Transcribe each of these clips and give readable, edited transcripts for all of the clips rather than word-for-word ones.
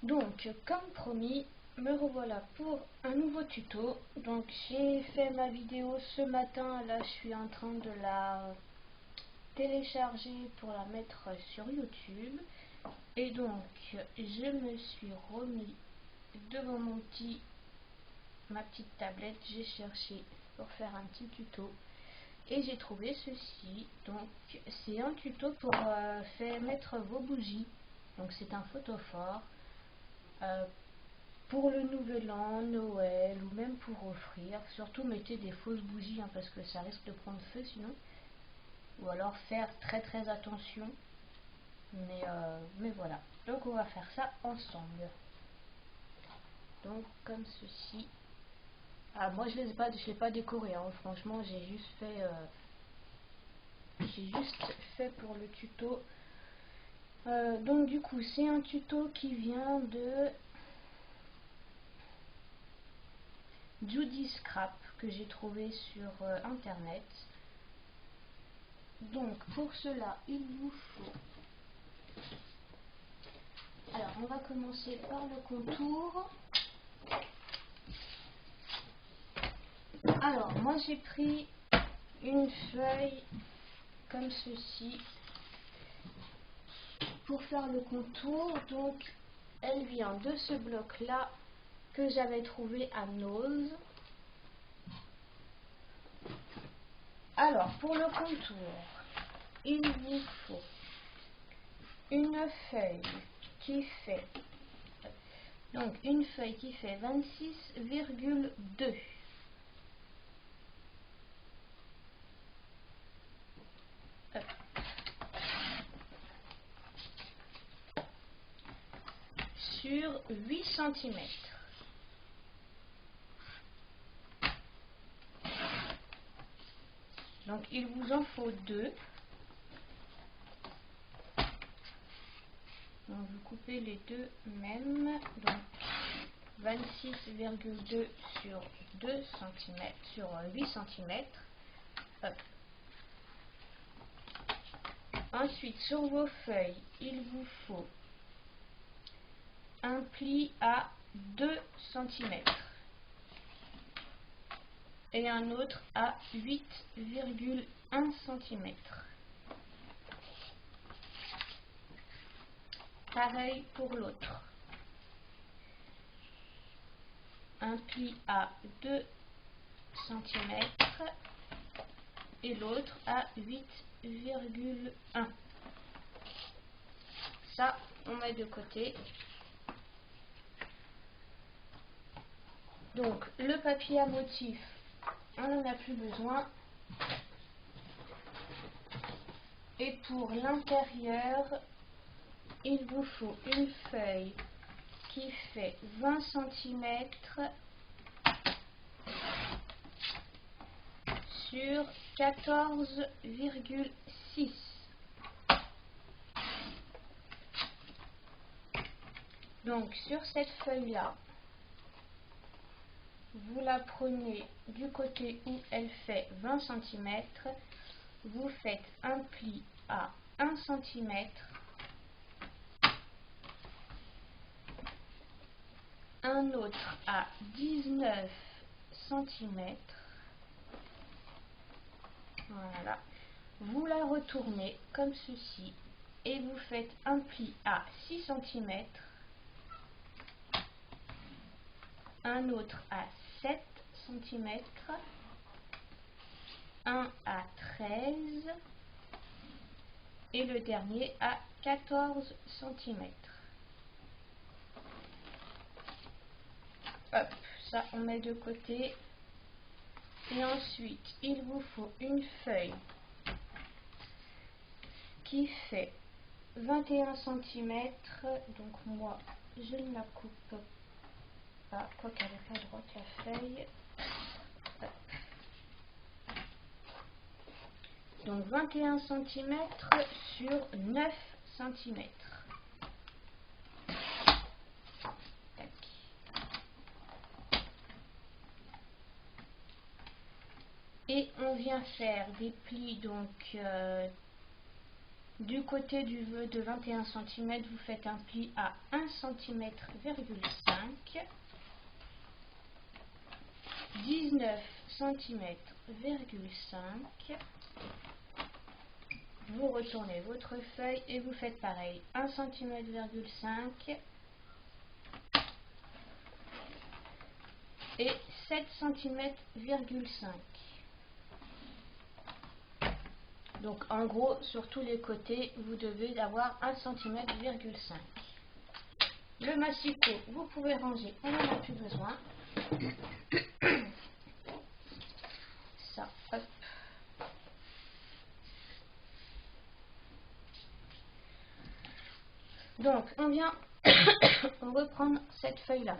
Donc, comme promis, me revoilà pour un nouveau tuto. Donc, j'ai fait ma vidéo ce matin. Là, je suis en train de la télécharger pour la mettre sur YouTube. Et donc, je me suis remis devant ma petite tablette. J'ai cherché pour faire un petit tuto. Et j'ai trouvé ceci. Donc, c'est un tuto pour faire mettre vos bougies. Donc, c'est un photophore. Pour le nouvel an, Noël ou même pour offrir. Surtout mettez des fausses bougies parce que ça risque de prendre feu sinon. Ou alors faire très attention. Mais voilà. Donc on va faire ça ensemble. Donc comme ceci. Ah, moi je l'ai pas décoré. Franchement j'ai juste fait pour le tuto. Donc du coup c'est un tuto qui vient de Judy Scrap que j'ai trouvé sur internet. Donc pour cela il vous faut, alors on va commencer par le contour. Alors moi j'ai pris une feuille comme ceci pour faire le contour. Donc elle vient de ce bloc là que j'avais trouvé à Nose. Alors pour le contour il vous faut une feuille qui fait 26,2 sur 8 cm. Donc il vous en faut deux. Donc vous coupez les deux mêmes. Donc 26,2 sur 2 cm sur 8 cm. Hop. Ensuite sur vos feuilles, il vous faut un pli à 2 cm et un autre à 8,1 cm. Pareil pour l'autre. Un pli à 2 cm et l'autre à 8,1. Ça, on met de côté. Donc, le papier à motif, on n'en a plus besoin. Et pour l'intérieur, il vous faut une feuille qui fait 20 cm sur 14,6. Donc sur cette feuille là, vous la prenez du côté où elle fait 20 cm, vous faites un pli à 1 cm, un autre à 19 cm. Voilà. Vous la retournez comme ceci et vous faites un pli à 6 cm, un autre à 7 cm, un à 13 et le dernier à 14 cm. Hop, ça on met de côté. Et ensuite, il vous faut une feuille qui fait 21 cm. Donc moi, je ne la coupe pas, quoi qu'elle n'est pas droite la feuille. Hop. Donc 21 cm sur 9 cm. Et on vient faire des plis donc Du côté du vœu de 21 cm, vous faites un pli à 1 cm,5 cm, 19 cm,5 vous retournez votre feuille et vous faites pareil, 1 cm,5 et 7 cm,5. Donc en gros, sur tous les côtés, vous devez avoir 1 cm,5. Le massicot, vous pouvez ranger, on n'en a plus besoin. Ça, hop. Donc on vient on reprendre cette feuille là,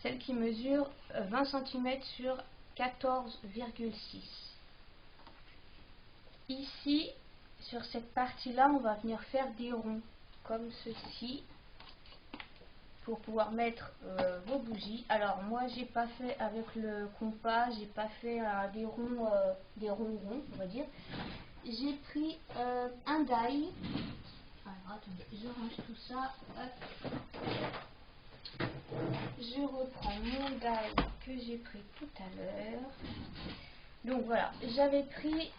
celle qui mesure 20 cm sur 14,6. Ici sur cette partie là on va venir faire des ronds comme ceci pour pouvoir mettre vos bougies. Alors moi j'ai pas fait avec le compas, j'ai pas fait des ronds ronds on va dire. J'ai pris un die. Alors attendez, je range tout ça, hop. Je reprends mon die que j'ai pris tout à l'heure. Donc voilà, j'avais pris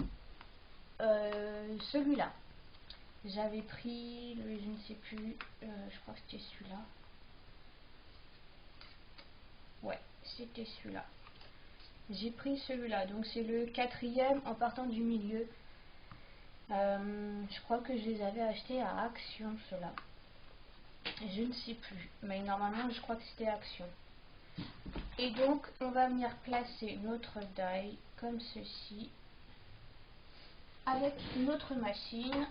celui-là. J'avais pris le, je ne sais plus, je crois que c'était celui-là. Ouais, c'était celui-là. J'ai pris celui-là, donc c'est le 4e en partant du milieu. Je crois que je les avais achetés à Action, ceux-là. Je ne sais plus, mais normalement je crois que c'était Action. Et donc on va venir placer notre die comme ceci avec notre machine.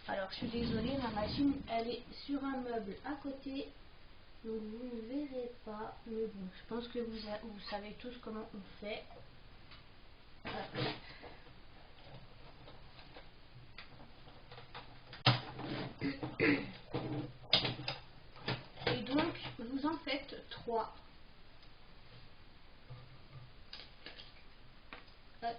Alors je suis désolée, ma machine elle est sur un meuble à côté, donc vous ne verrez pas, mais bon, je pense que vous savez tous comment on fait. Et donc vous en faites 3. Hop.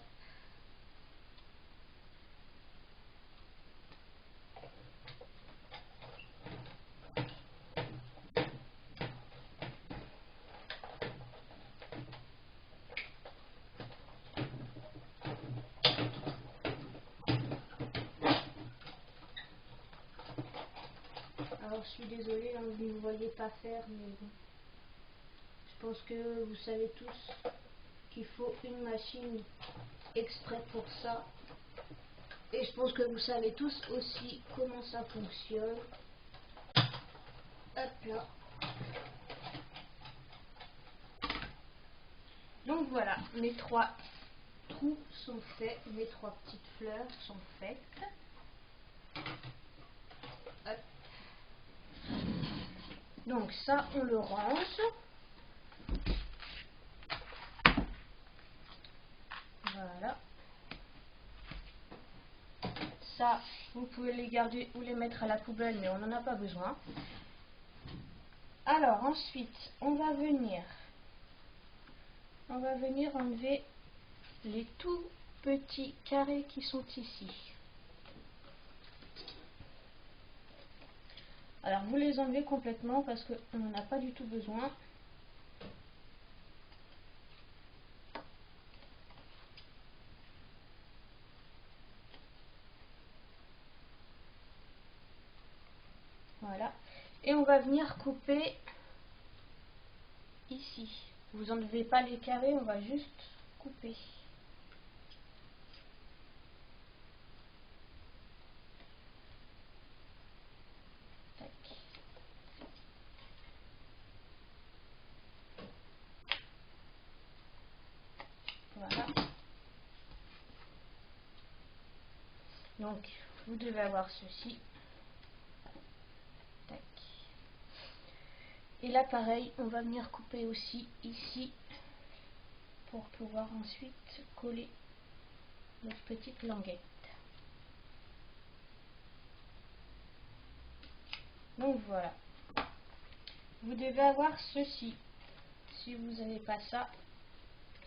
Alors je suis désolée, hein, vous ne me voyez pas faire, mais bon. Je pense que vous savez tous qu'il faut une machine exprès pour ça. Et je pense que vous savez tous aussi comment ça fonctionne. Hop là. Donc voilà, mes 3 trous sont faits, mes 3 petites fleurs sont faites. Hop. Donc ça, on le range. Voilà. Ça, vous pouvez les garder ou les mettre à la poubelle, mais on n'en a pas besoin. Alors ensuite, on va venir enlever les tout petits carrés qui sont ici. Alors vous les enlevez complètement parce qu'on n'en a pas du tout besoin. Voilà. Et on va venir couper ici. Vous enlevez pas les carrés, on va juste couper. Tac. Voilà. Donc vous devez avoir ceci. Tac. Et là pareil, on va venir couper aussi ici pour pouvoir ensuite coller notre petite languette. Donc voilà. Vous devez avoir ceci. Si vous n'avez pas ça,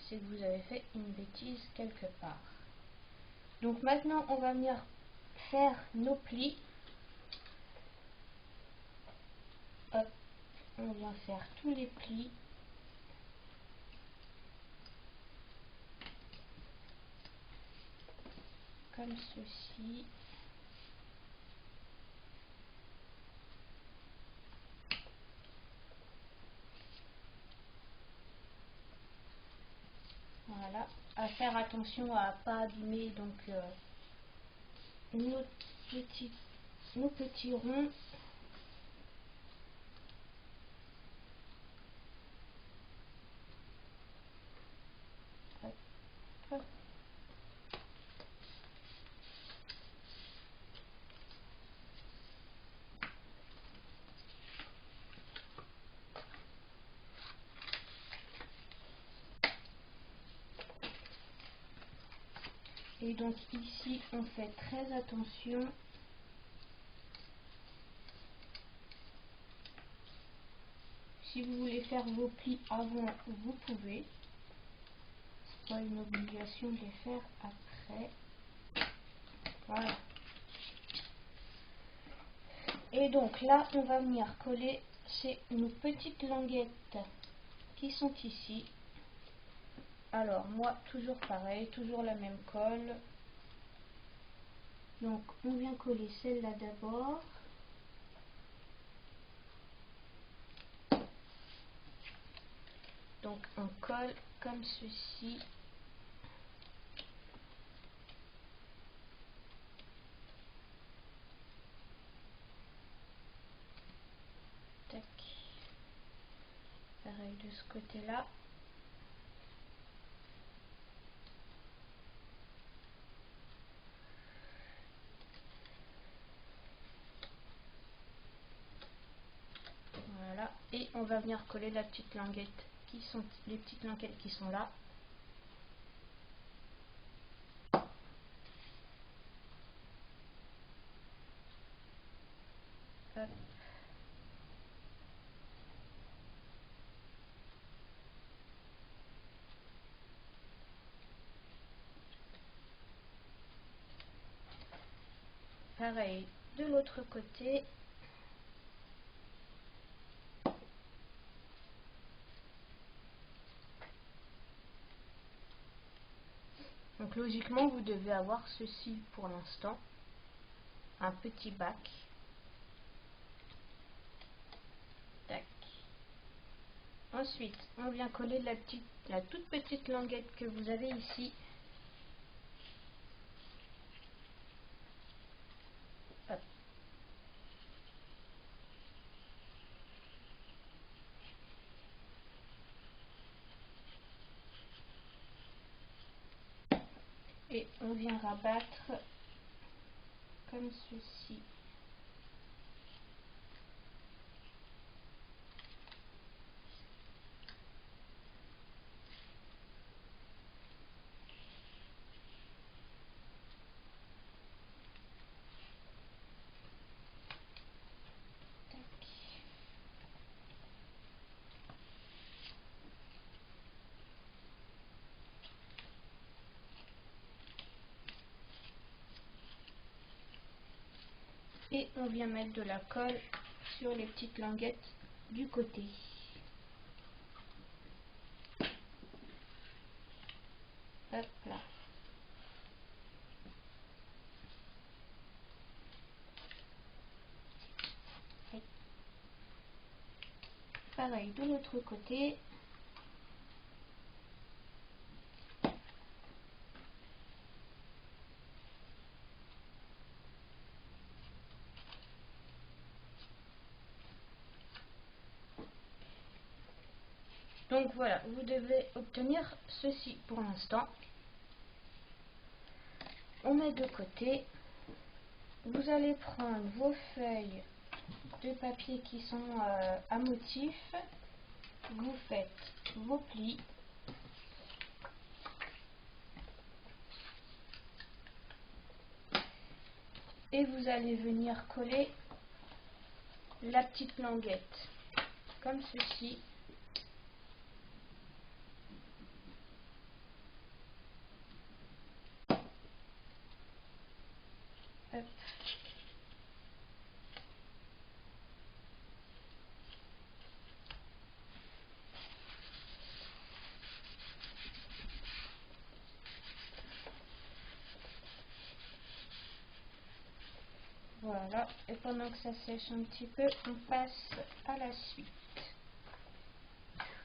c'est que vous avez fait une bêtise quelque part. Donc maintenant on va venir faire nos plis. Hop, on vient faire tous les plis. Comme ceci. Voilà, à faire attention à pas abîmer donc nos petits ronds. Hop, hop. Et donc ici on fait très attention. Si vous voulez faire vos plis avant, vous pouvez. C'est pas une obligation de les faire après. Voilà. Et donc là, on va venir coller nos petites languettes qui sont ici. Alors moi, toujours pareil, toujours la même colle. Donc on vient coller celle-là d'abord. Donc on colle comme ceci. Tac. Pareil de ce côté-là. Voilà. Et on va venir coller la petite languette les petites languettes qui sont là. Hop. Pareil de l'autre côté. Donc logiquement vous devez avoir ceci pour l'instant, un petit bac. Tac. Ensuite on vient coller la toute petite languette que vous avez ici. Hop. Et on vient rabattre comme ceci. Tac. Et on vient mettre de la colle sur les petites languettes du côté. Hop là. Et pareil de l'autre côté. Donc voilà, vous devez obtenir ceci pour l'instant. On met de côté. Vous allez prendre vos feuilles de papier qui sont à motif. Vous faites vos plis. Et vous allez venir coller la petite languette comme ceci. Hop. Voilà, et pendant que ça sèche un petit peu, on passe à la suite.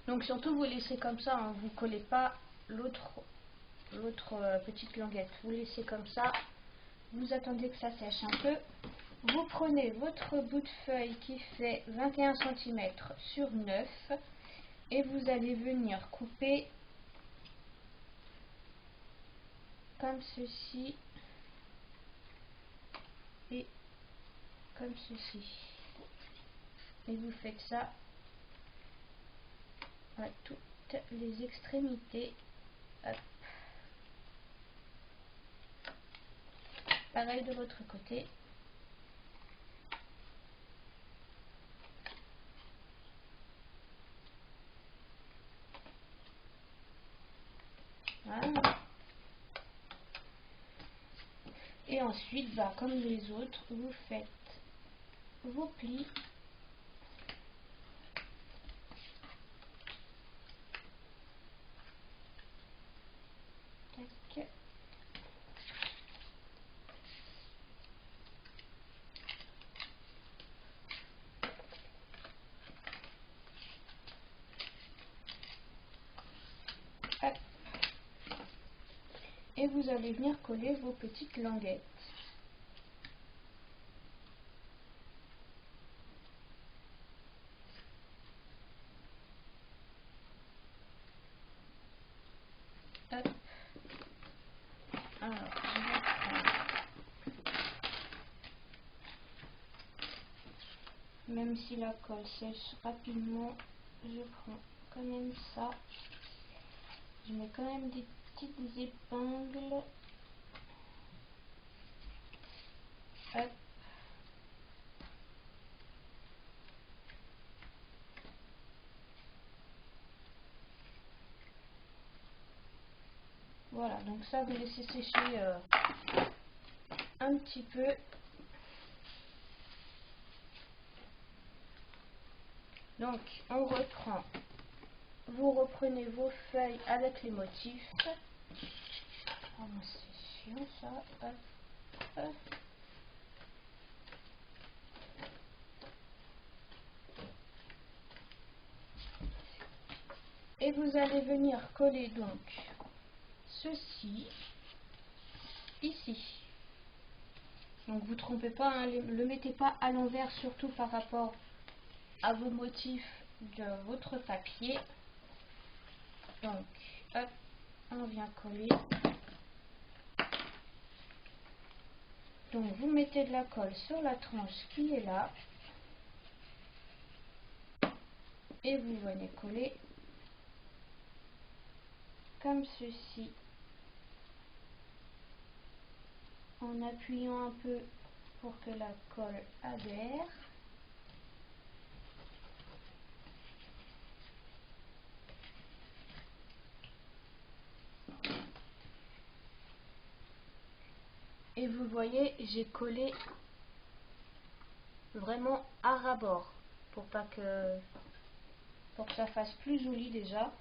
Donc surtout vous laissez comme ça, hein, vous collez pas l'autre petite languette, vous laissez comme ça, vous attendez que ça sèche un peu. Vous prenez votre bout de feuille qui fait 21 cm sur 9 et vous allez venir couper comme ceci et comme ceci. Et vous faites ça à toutes les extrémités. Hop. Pareil de l'autre côté. Voilà. Et ensuite, comme les autres, vous faites vos plis. Tac. Hop. Et vous allez venir coller vos petites languettes. Hop. Alors, je vais prendre, même si la colle sèche rapidement, je prends quand même ça. Je mets quand même des petites épingles. Hop. Voilà, donc ça vous laissez sécher un petit peu. Donc on reprend, vous reprenez vos feuilles avec les motifs. Oh, c'est chiant ça. Hop, hop. Et vous allez venir coller donc ceci ici. Donc vous trompez pas, hein, le mettez pas à l'envers, surtout par rapport à vos motifs de votre papier. Donc hop, on vient coller. Donc vous mettez de la colle sur la tranche qui est là et vous venez coller comme ceci en appuyant un peu pour que la colle adhère. Et vous voyez, j'ai collé vraiment à ras-bord pour que ça fasse plus joli déjà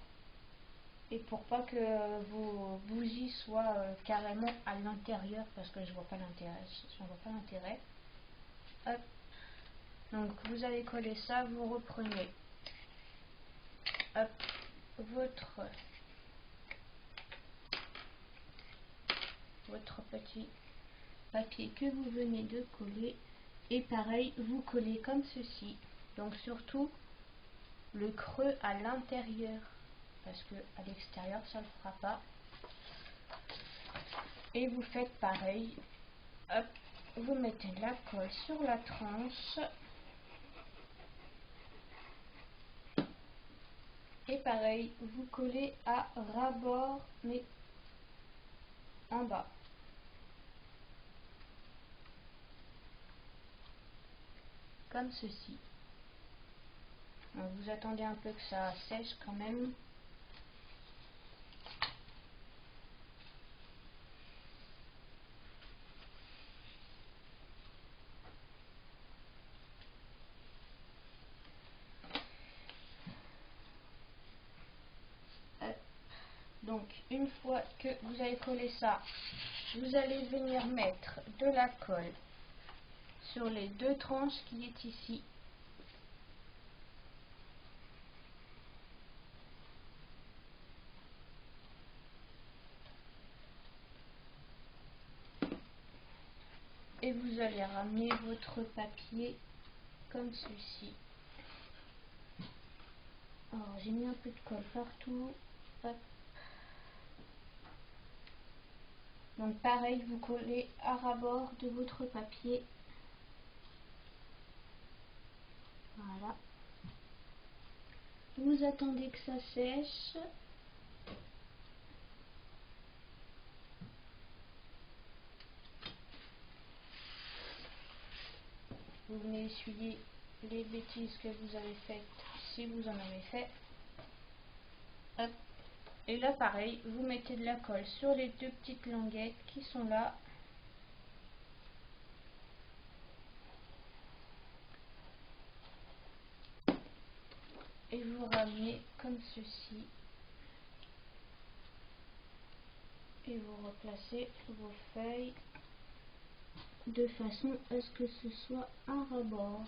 et pour pas que vos bougies soient carrément à l'intérieur, parce que je vois pas l'intérêt. Hop. Donc vous allez coller ça, vous reprenez hop, votre petit papier que vous venez de coller et pareil vous collez comme ceci. Donc surtout le creux à l'intérieur, parce que à l'extérieur ça ne le fera pas. Et vous faites pareil. Hop, vous mettez de la colle sur la tranche et pareil vous collez à ras-bord mais en bas. Comme ceci. Donc vous attendez un peu que ça sèche quand même. Donc une fois que vous avez collé ça, vous allez venir mettre de la colle sur les deux tranches qui est ici. Et vous allez ramener votre papier comme ceci. Alors j'ai mis un peu de colle partout. Hop. Donc pareil, vous collez à ras-bord de votre papier. Voilà. Vous attendez que ça sèche. Vous venez essuyer les bêtises que vous avez faites si vous en avez fait. Hop. Et là pareil, vous mettez de la colle sur les deux petites languettes qui sont là. Et vous ramenez comme ceci. Et vous replacez vos feuilles de façon à ce que ce soit un rebord.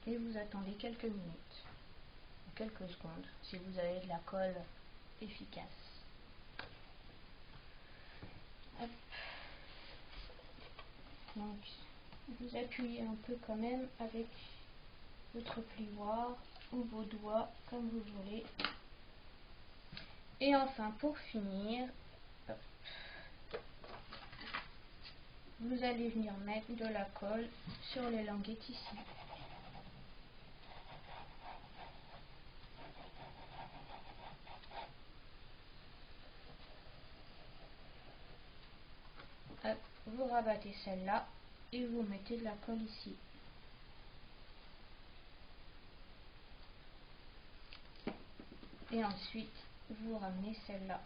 Et vous attendez quelques minutes, quelques secondes, si vous avez de la colle efficace. Hop. Donc, vous appuyez un peu quand même avec votre plioir ou vos doigts, comme vous voulez. Et enfin, pour finir, hop, vous allez venir mettre de la colle sur les languettes ici. Hop, vous rabattez celle-là et vous mettez de la colle ici. Et ensuite, vous ramenez celle-là.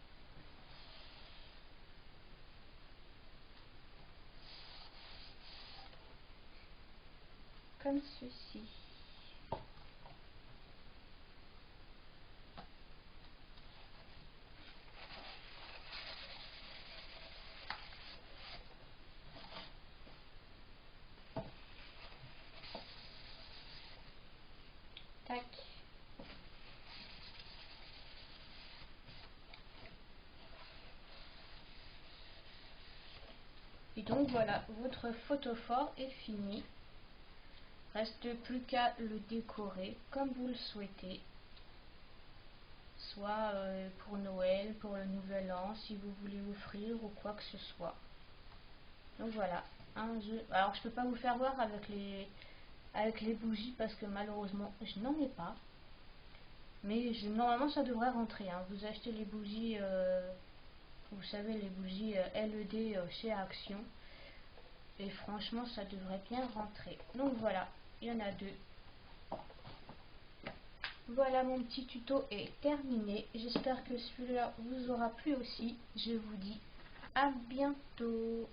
Comme ceci. Tac. Et donc voilà, votre photophore est fini. Reste plus qu'à le décorer comme vous le souhaitez. Soit pour Noël, pour le Nouvel An, si vous voulez offrir ou quoi que ce soit. Donc voilà, un jeu. Alors je peux pas vous faire voir avec les bougies parce que malheureusement je n'en ai pas. Mais normalement ça devrait rentrer. Hein. Vous achetez les bougies, vous savez les bougies LED chez Action. Et franchement ça devrait bien rentrer. Donc voilà, il y en a deux. Voilà, mon petit tuto est terminé. J'espère que celui-là vous aura plu aussi. Je vous dis à bientôt.